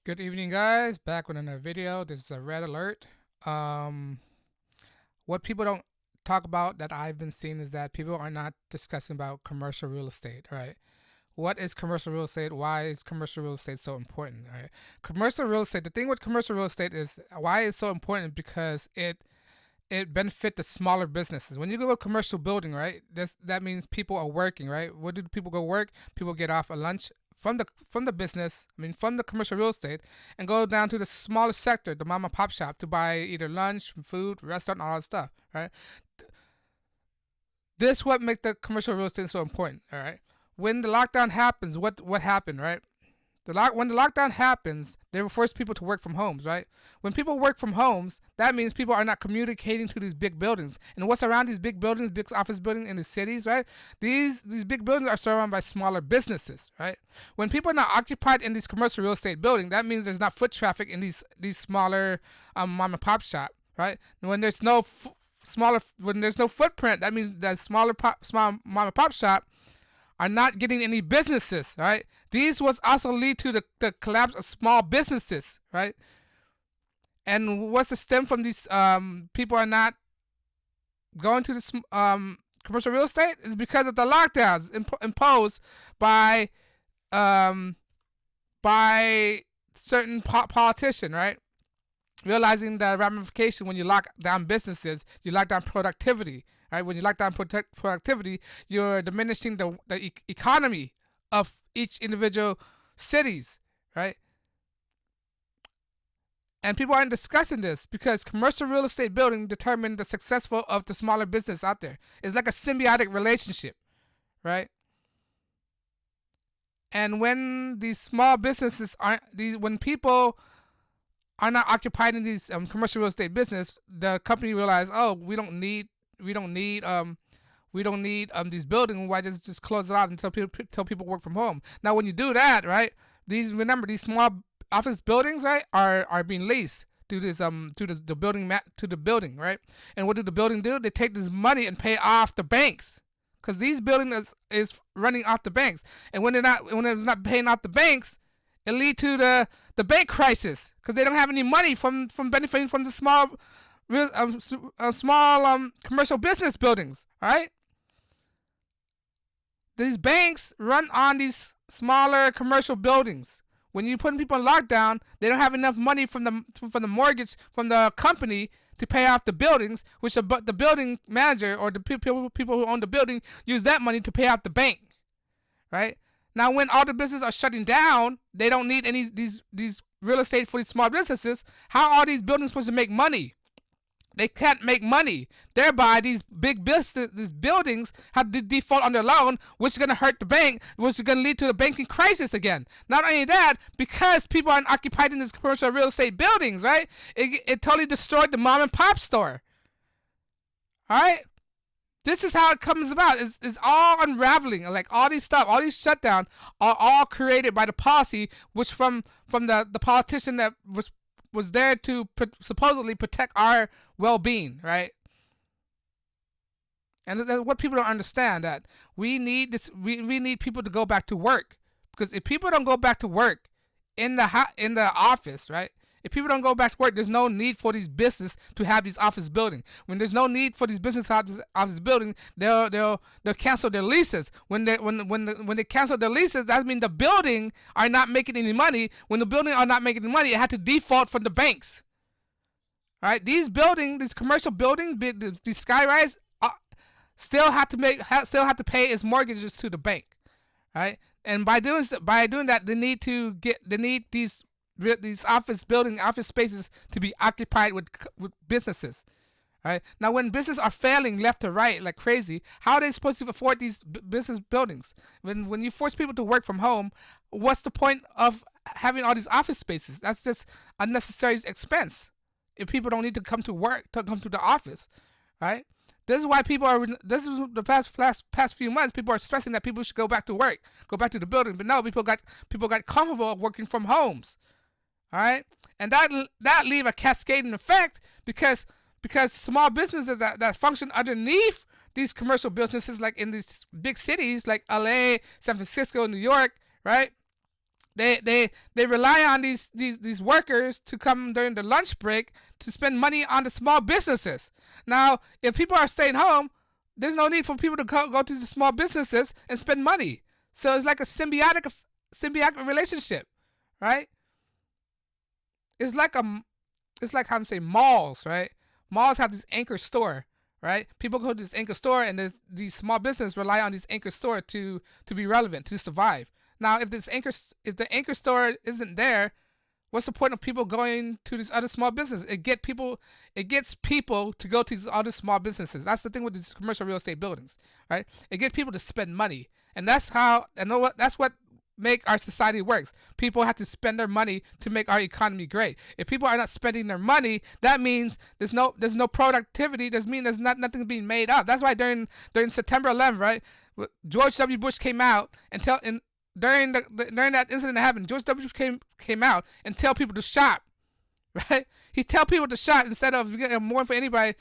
Good evening, guys. Back with another video. This is a red alert. Um, what people don't talk about that I've been seeing is that people are not discussing about commercial real estate, right? What is commercial real estate? Why is commercial real estate so important? Right? Commercial real estate. The thing with commercial real estate is why it's so important because it benefit the smaller businesses. When you go to a commercial building, right? That means people are working, right? Where do people go work? People get off a lunch from the business. I mean, from the commercial real estate, and go down to the smaller sector, the mom and pop shop, to buy either lunch, food, restaurant, all that stuff, right? This what make the commercial real estate so important, all right? When the lockdown happens, what happened, right? When the lockdown happens, they will force people to work from homes, right? When people work from homes, that means people are not communicating to these big buildings. And what's around these big buildings, big office buildings in the cities, right? These big buildings are surrounded by smaller businesses, right? When people are not occupied in these commercial real estate buildings, that means there's not foot traffic in these smaller mom and pop shop, right? And when there's no when there's no footprint, that means that small mom and pop shop are not getting any businesses, right? These was also lead to the collapse of small businesses, right? And what's the stem from these people are not going to this commercial real estate is because of the lockdowns imposed by um, by certain politician, right? Realizing the ramification when you lock down businesses, you lock down productivity, right? When you lock down productivity, you're diminishing the economy of each individual cities, right? And people aren't discussing this because commercial real estate building determine the successful of the smaller business out there. It's like a symbiotic relationship, right? And when these small businesses aren't these when people are not occupied in these commercial real estate business, the company realize, oh, we don't need these buildings. Why just close it out and tell people work from home? Now, when you do that, right? These small office buildings, right, are being leased to the building, right? And what do the building do? They take this money and pay off the banks because these buildings is running off the banks, and when it's not paying off the banks, it lead to the bank crisis because they don't have any money from benefiting from the small commercial business buildings. Right? These banks run on these smaller commercial buildings. When you put people in lockdown, they don't have enough money from the mortgage from the company to pay off the buildings, which the building manager or the people who own the building use that money to pay out the bank. Right? Now, when all the businesses are shutting down, they don't need any these real estate for these small businesses. How are these buildings supposed to make money? They can't make money. Thereby, these buildings have to default on their loan, which is going to hurt the bank, which is going to lead to the banking crisis again. Not only that, because people aren't occupied in these commercial real estate buildings, right? It totally destroyed the mom and pop store. All right? This is how it comes about. It's all unraveling. Like all these shutdown are all created by the policy, which from the politician that was there to supposedly protect our well-being, right? And that's what people don't understand, that we need this. We need people to go back to work, because if people don't go back to work in the office, right? If people don't go back to work, there's no need for these business to have these office buildings. When there's no need for these business office building, they'll cancel their leases. When they cancel their leases, that means the building are not making any money. When the building are not making any money, it had to default from the banks. All right, these commercial buildings, these skyrise, still have to pay its mortgages to the bank. Right, and by doing that, they need these office spaces to be occupied with businesses. Right, now, when businesses are failing left to right like crazy, how are they supposed to afford these business buildings? When you force people to work from home, what's the point of having all these office spaces? That's just unnecessary expense if people don't need to come to work, to come to the office. Right, this is why this is the past few months, people are stressing that people should go back to work, go back to the building. But no, people got comfortable working from homes. All right, and that leave a cascading effect, because small businesses that function underneath these commercial businesses, like in these big cities like LA, San Francisco, New York, right? They rely on these workers to come during the lunch break to spend money on the small businesses. Now, if people are staying home, there's no need for people to go to the small businesses and spend money. So it's like a symbiotic relationship, right? It's like how I'm saying malls, right? Malls have this anchor store, right? People go to this anchor store, and these small businesses rely on this anchor store to be relevant, to survive. Now, if the anchor store isn't there, what's the point of people going to these other small businesses? It gets people to go to these other small businesses. That's the thing with these commercial real estate buildings, right? It gets people to spend money, and that's what make our society works. People have to spend their money to make our economy great. If people are not spending their money, that means there's no productivity. That means there's nothing being made up. That's why during September 11th, right, George W. Bush came out and during that incident that happened, George W. Bush came out and tell people to shop, right? He tell people to shop instead of getting more for anybody,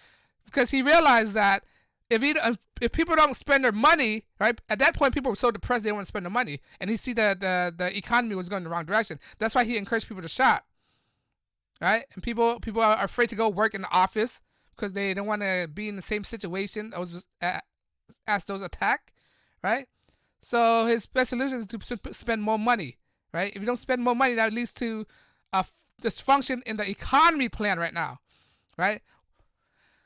because he realized that if people don't spend their money, right, at that point people were so depressed they didn't want to spend their money, and he see that the economy was going in the wrong direction. That's why he encouraged people to shop, right? And people are afraid to go work in the office because they don't want to be in the same situation as those attacked, right? So his best solution is to spend more money, right? If you don't spend more money, that leads to a dysfunction in the economy plan right now, right?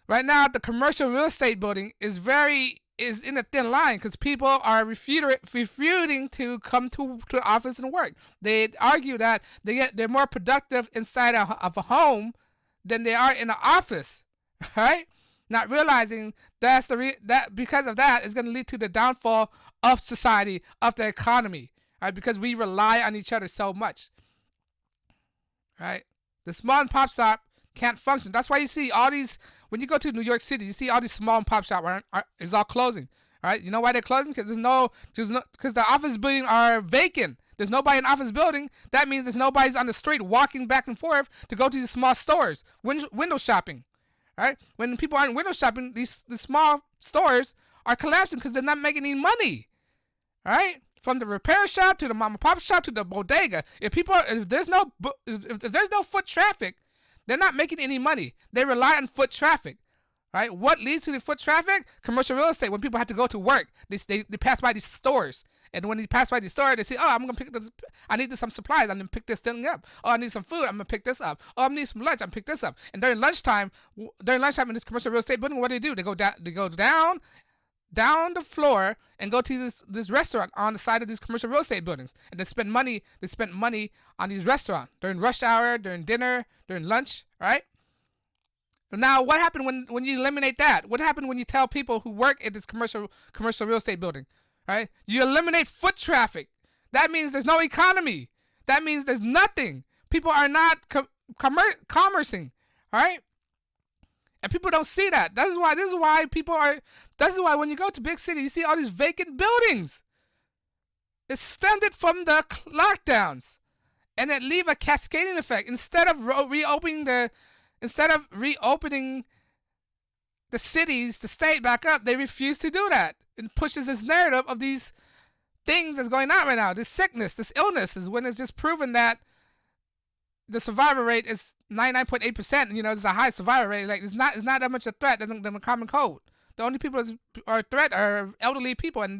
Right now, the commercial real estate building is in a thin line because people are refuting to come to the office and work. They argue that they're more productive inside of a home than they are in an office, right? Not realizing that because of that is going to lead to the downfall of society, of the economy, right? Because we rely on each other so much, right? The small and pop shop can't function. That's why you see all these, when you go to New York City, you see all these small and pop shops is all closing, right? You know why they're closing? Because because the office buildings are vacant. There's nobody in the office building. That means there's nobody's on the street walking back and forth to go to these small stores, window shopping, right? When people aren't window shopping, these small stores are collapsing because they're not making any money, right? From the repair shop to the mom and pop shop to the bodega. If there's no foot traffic, they're not making any money. They rely on foot traffic, right? What leads to the foot traffic? Commercial real estate. When people have to go to work, they pass by these stores. And when they pass by the store, they say, oh, I'm going to pick this. I need some supplies. I'm going to pick this thing up. Oh, I need some food. I'm going to pick this up. Oh, I need some lunch. I'm going to pick this up. And during lunchtime in this commercial real estate building, what do? They go down the floor and go to this restaurant on the side of these commercial real estate buildings, and they spend money on these restaurants during rush hour, during dinner, during lunch, right? Now, what happened when you eliminate that? What happened when you tell people who work at this commercial real estate building, right? You eliminate foot traffic. That means there's no economy. That means there's nothing. People are not commercing, right? And people don't see that. This is why when you go to big city, you see all these vacant buildings. It stemmed it from the lockdowns, and it leave a cascading effect. Instead of reopening the cities, the state back up, they refuse to do that. It pushes this narrative of these things that's going on right now. This sickness, this illness, is when it's just proven that the survival rate is 99.8%. You know, it's a high survival rate. Like it's not that much a threat than the common cold. The only people that are a threat are elderly people, and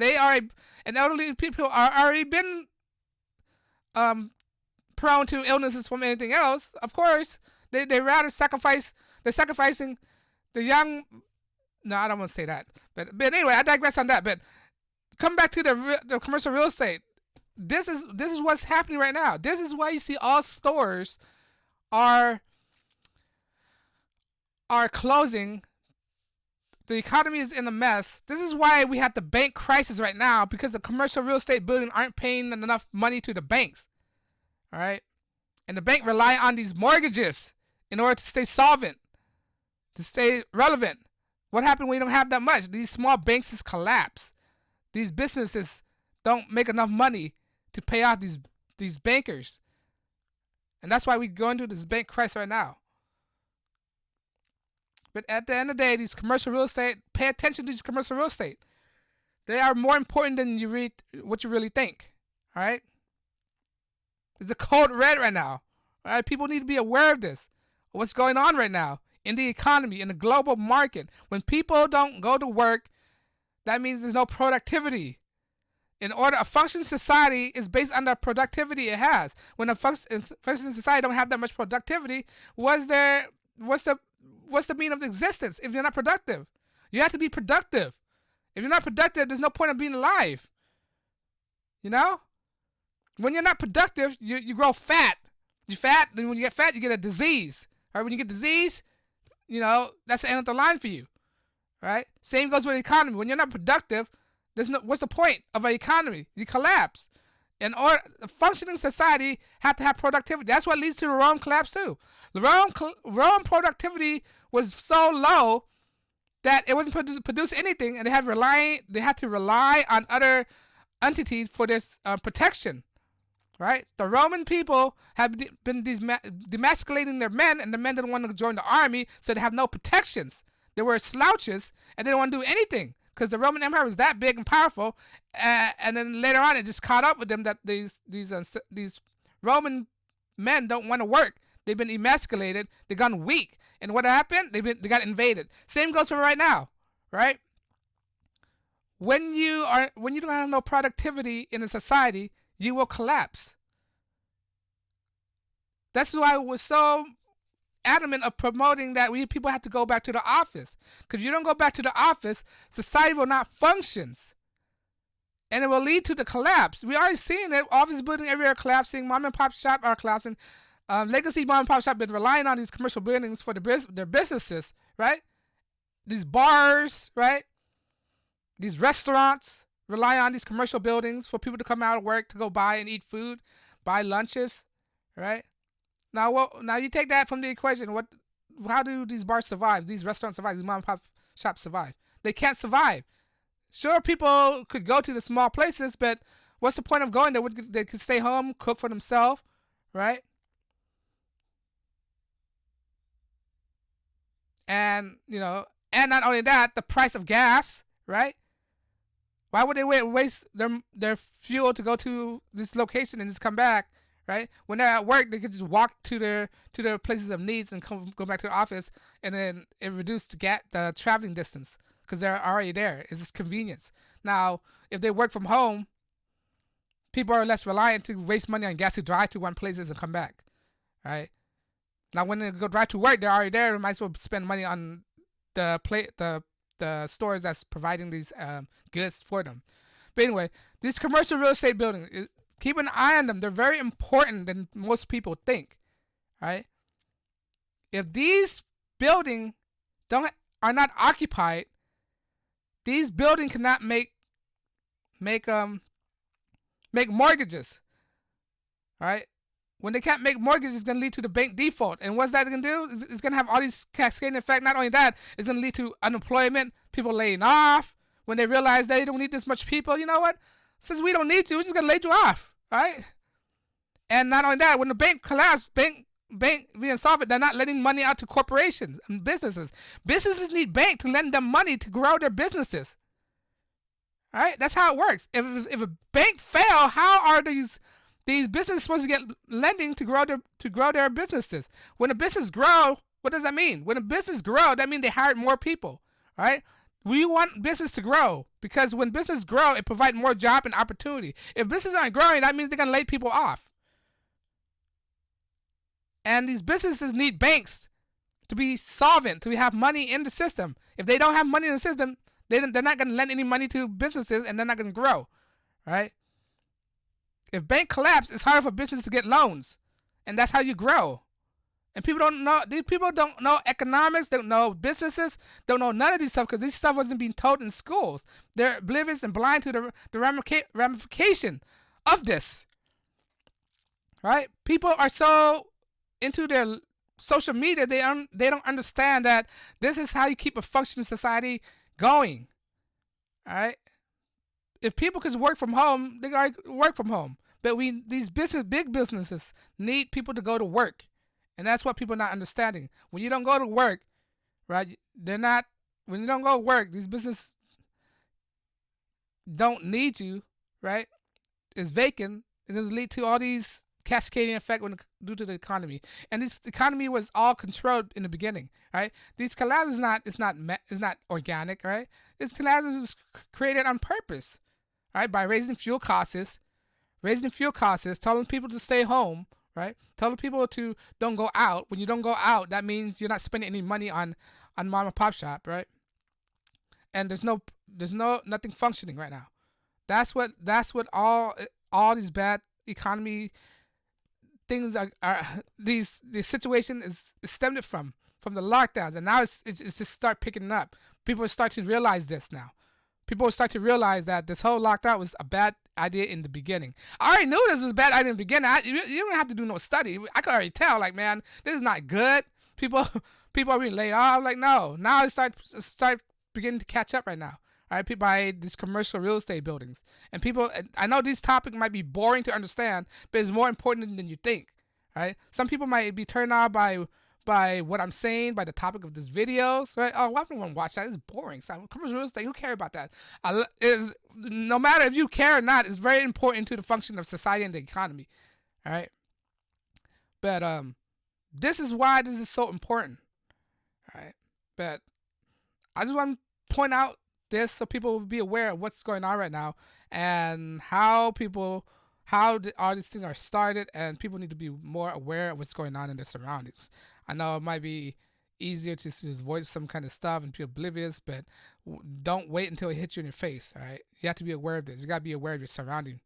elderly people are already been prone to illnesses from anything else. Of course, they rather sacrifice. They're sacrificing the young. No, I don't want to say that. But anyway, I digress on that. But come back to the commercial real estate. This is what's happening right now. This is why you see all stores are closing. The economy is in a mess. This is why we have the bank crisis right now, because the commercial real estate building aren't paying enough money to the banks. All right? And the bank rely on these mortgages in order to stay solvent, to stay relevant. What happened when you don't have that much? These small banks just collapse. These businesses don't make enough money to pay off these bankers. And that's why we're going through this bank crisis right now. But at the end of the day, these commercial real estate, pay attention to these commercial real estate. They are more important than what you really think. All right? It's a code red right now. All right, people need to be aware of this. What's going on right now in the economy, in the global market? When people don't go to work, that means there's no productivity. In order, a functioning society is based on the productivity it has. When a functioning society don't have that much productivity, what's the meaning of existence if you're not productive? You have to be productive. If you're not productive, there's no point of being alive. You know? When you're not productive, you grow fat. You fat, then when you get fat, you get a disease. All right? When you get disease, that's the end of the line for you. Right? Same goes with the economy. When you're not productive, what's the point of an economy? You collapse. A functioning society had to have productivity. That's what leads to the Rome collapse too. The Rome productivity was so low that it wasn't produce anything, and they had to rely on other entities for this protection. Right? The Roman people have been demasculating their men, and the men didn't want to join the army, so they have no protections. They were slouches, and they didn't want to do anything because the Roman Empire was that big and powerful. And then later on, it just caught up with them that these Roman men don't want to work. They've been emasculated. They've gone weak. And what happened? They got invaded. Same goes for right now, right? When you don't have no productivity in a society, you will collapse. That's why I was so adamant of promoting that people have to go back to the office. Because if you don't go back to the office, society will not function. And it will lead to the collapse. We already seen it. Office buildings everywhere are collapsing. Mom and pop shop are collapsing. Legacy mom and pop shop been relying on these commercial buildings for their businesses, right? These bars, right? These restaurants rely on these commercial buildings for people to come out of work to go buy and eat food, buy lunches, right? Now you take that from the equation. How do these bars survive? These restaurants survive? These mom and pop shops survive? They can't survive. Sure, people could go to the small places, but what's the point of going there? They could stay home, cook for themselves, right? And and not only that, the price of gas, right? Why would they waste their fuel to go to this location and just come back, right? When they're at work, they could just walk to their places of needs and go back to the office, and then it reduced the traveling distance because they're already there. It's just convenience. Now, if they work from home, people are less reliant to waste money on gas to drive to one place and come back, right? Now, when they go drive to work, they're already there. They might as well spend money on the stores that's providing these goods for them. But anyway, these commercial real estate buildings, keep an eye on them. They're very important than most people think, right? If these buildings are not occupied, these buildings cannot make mortgages, right? When they can't make mortgages, it's going to lead to the bank default. And what's that going to do? It's going to have all these cascading effects. Not only that, it's going to lead to unemployment, people laying off. When they realize they don't need this much people, you know what? Since we don't need to, we're just going to lay you off, right? And not only that, when the bank collapses, bank being insolvent, they're not lending money out to corporations and businesses. Businesses need bank to lend them money to grow their businesses. All right? That's how it works. If a bank fail, how are these businesses supposed to get lending to grow their businesses? When a business grow, what does that mean? When a business grow, that means they hired more people, right? We want business to grow because when business grow, it provides more job and opportunity. If businesses aren't growing, that means they're going to lay people off. And these businesses need banks to be solvent, to have money in the system. If they don't have money in the system, they're not going to lend any money to businesses and they're not going to grow, right? If bank collapse, it's hard for business to get loans, and that's how you grow. And people don't know. These people don't know economics. They don't know businesses. Don't know none of these stuff because this stuff wasn't being taught in schools. They're oblivious and blind to the ramification of this. Right? People are so into their social media they don't understand that this is how you keep a functioning society going. All right? If people could work from home, they gotta work from home. But these big businesses need people to go to work. And that's what people are not understanding. When you don't go to work, right, when you don't go to work, these businesses don't need you, right? It's vacant. It's going to lead to all these cascading effect due to the economy. And this economy was all controlled in the beginning, right? These calamities is not organic, right? This calamity was created on purpose, right? By raising fuel costs, telling people to stay home, right? Telling people to don't go out. When you don't go out, that means you're not spending any money on mom and pop shop, right? And there's nothing functioning right now. That's what all these bad economy things are these situation is stemmed from the lockdowns, and now it's just start picking up. People start to realize this now. People start to realize that this whole lockdown was a bad idea in the beginning. I already knew this was a bad idea in the beginning. You don't have to do no study. I could already tell, like, man, this is not good. People people are being laid off. Like, no, now it start beginning to catch up right now. Right, people buy these commercial real estate buildings, and people. I know this topic might be boring to understand, but it's more important than you think. Right, some people might be turned off by what I'm saying, by the topic of this videos. Right, oh, I don't want to watch that. It's boring. So commercial real estate, who cares about that? Is no matter if you care or not, it's very important to the function of society and the economy. All right, but this is why this is so important. All right, but I just want to point out this so people will be aware of what's going on right now and how all these things are started, and people need to be more aware of what's going on in their surroundings. I know it might be easier to avoid some kind of stuff and be oblivious, but don't wait until it hits you in your face. All right, you have to be aware of this. You got to be aware of your surrounding.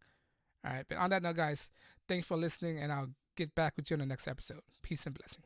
All right, but on that note, guys, thanks for listening, and I'll get back with you in the next episode. Peace and blessing.